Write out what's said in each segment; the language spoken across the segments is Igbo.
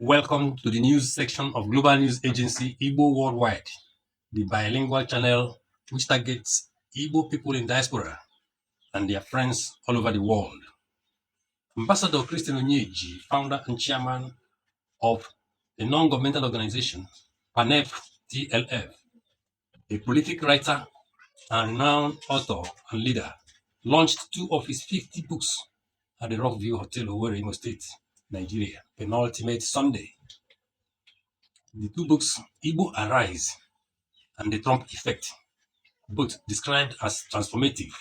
Welcome to the news section of global news agency Igbo Worldwide, the bilingual channel which targets Igbo people in diaspora and their friends all over the world. Ambassador Christian Onyeji, founder and chairman of the non-governmental organization PANEF TLF, a prolific writer and renowned author and leader, launched 2 of his 50 books at the Rockview Hotel, Owerri, Imo State, Nigeria, penultimate Sunday. The 2 books, Igbo Arise and The Trump Effect, both described as transformative,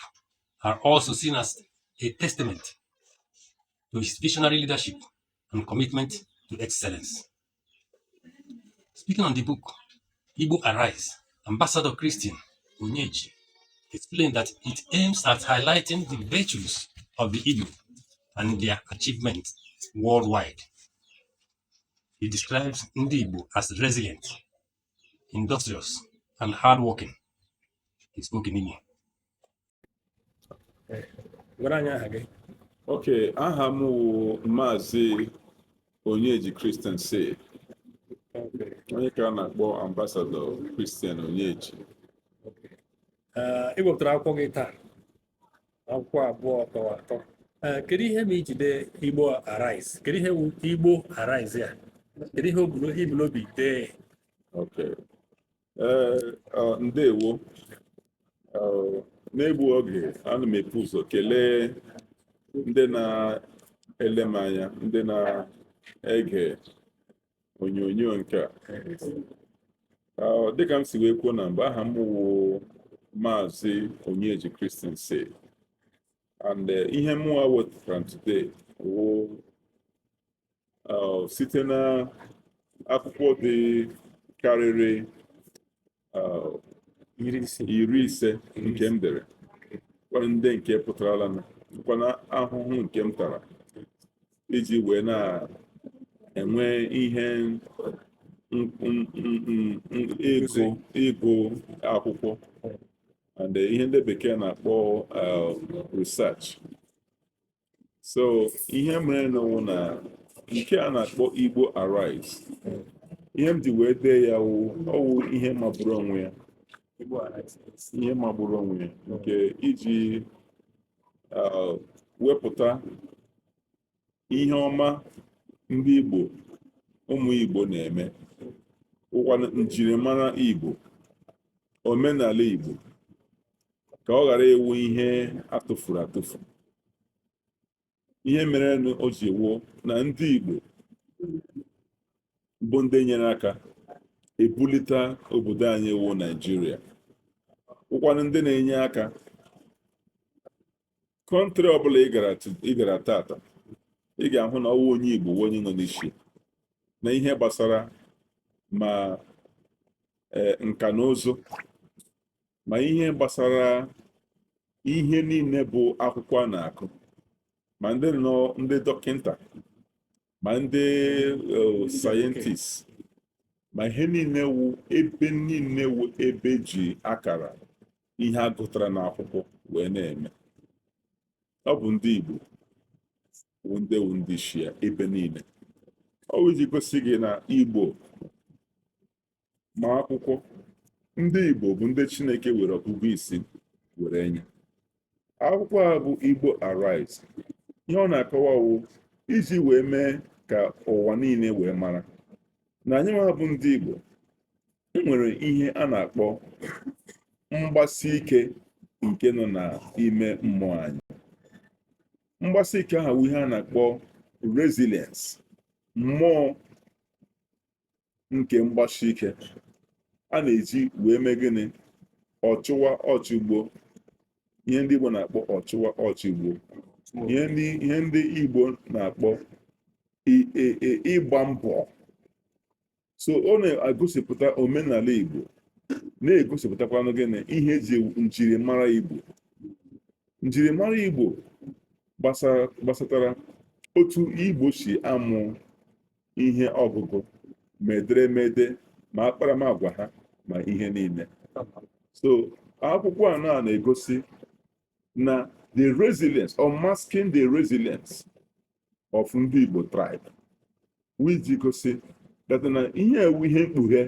are also seen as a testament to his visionary leadership and commitment to excellence. Speaking on the book, Igbo Arise, Ambassador Christian Onyeji explained that it aims at highlighting the virtues of the Igbo and their achievements worldwide. He describes Ndi Igbo as resilient, industrious, and hardworking. He spoke in Igbo. Okay, aha m wụ Maazị Onyeji Christian say. Onye ka a na-akpọ Ambassador Christian Onyeji. Ị wepụtara akwụkwọ gị taa, akwụkwọ abụọ kọwa atọ. Kedu ihe ma ijide Igbo Arise? Kedu ihe wụ Igbo Arise ya? Kedu ihe ibulu obi dee? Okay. Ndewo. N'egbu oge, ana m epu ụzọ kelee ndị na-ele m anya, ndị na-ege onyonyo nke a. Dịka m si wee kwuo na mgbe aha m wụ Maazị Onyeji Christian say. And ihe mụnwa wetara today wụ site na akwụkwọ dị karịrị 50 nke m dere, ndị nke pụtarala na ahụhụ nke m tara iji wee na-enwe ihe ịgụ akwụkwọ and ihe ndị bekee na-akpọ research. So ihe mere n'ọwụ na nke a na-akpọ Igbo Arise, ihe m ji wee dee ya ọwụ ihe magburu onwe ya, ihe magburu onwe ya nke iji wepụta ihe ọma ndị Igbo, ụmụ Igbo na-eme, ụkwa njirimara Igbo, omenala Igbo, ka ọ ghara ewu ihe atụfuru atụfu. Ihe mere o ji wuo na ndị Igbo bụ ndị nyere aka ebulite obodo anyị wụ Nigeria, ụkwanụ ndị na-enye aka kọntrị ọbụla ị gara tata, ị ga-ahụ na ọwụ onye Igbo onye nọ n'isi na ihe gbasara ma nka na ụzụ, ma ihe gbasara ihe niile bụ akwụkwọ a na-akụ, ma ndị dọkịnta, ma ndị sayentist, ma ihe niile wụ ebe ji akara ihe a gụtara n'akwụkwọ wee na-eme. Ọ bụ ndị Igbo wụ ndị shia ebe niile. Ọ bụ iji gosi gị na Igbo ma akwụkwọ, ndị Igbo bụ ndị Chineke were ọgụgụ isi were nye. Akwụkwọ a bụ Igbo Arise. Ihe ọ na-akọwa wụ iji wee mee ka ụwa niile wee mara na anyị nwa bụ ndị Igbo nwere ihe a na-akpọ mgbasi ike nke nọ n'ime mmụọ anyị. Mgbasi ike ahụ wụ ihe a na-akpọ resilience, mmụọ nke mgbasi ike a na-eji wee mee gịnị? Ọchụwa ọchụgbo. Ihe ndị Igbo na-akpọ ọchụwa ọchụgbo. Ihe ndị Igbo na-akpọ ịgba mbọ. So ọ na-egosipụta omenala Igbo, na-egosipụtakwanụ gịnị? Ihe eji njirimara Igbo. Njirimara Igbo gbasatara otu Igbo si amụ ihe ọgụgụ, ma ederemede, ma akparamagwa ha, ma ihe niile. So akwụkwọ a na-egosi na the resilience or masking the resilience of ndị Igbo tribe iji gosi data na ihe ewu ihe mkpughe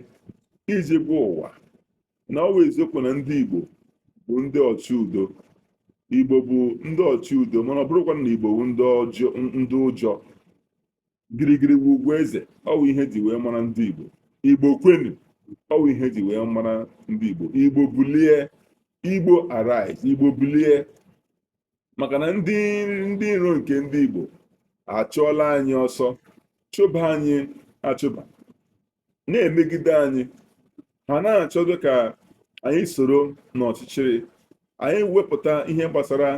iji gwa ụwa na ọ bụ eziokwu na ndị Igbo bụ ndị ọchị udo. Igbo bụ ndị ọchị udo, mana ọ bụrụkwa na Igbo bụ ndị ụjọ. Girigiri bụ ugwu eze, ọ bụ ihe ji wee mara ndị Igbo. Igbo kwenu, ọ bụ ihe ji wee mara ndị Igbo. Igbo bulie, Igbo arise, Igbo bulie. Maka na ndị iro nke ndị Igbo achụọla anyị ọsọ, chụba anyị achụba, na-emegide anyị. Ha na-achọdo ka anyị soro n'ọchịchịrị. Anyị wepụta ihe gbasara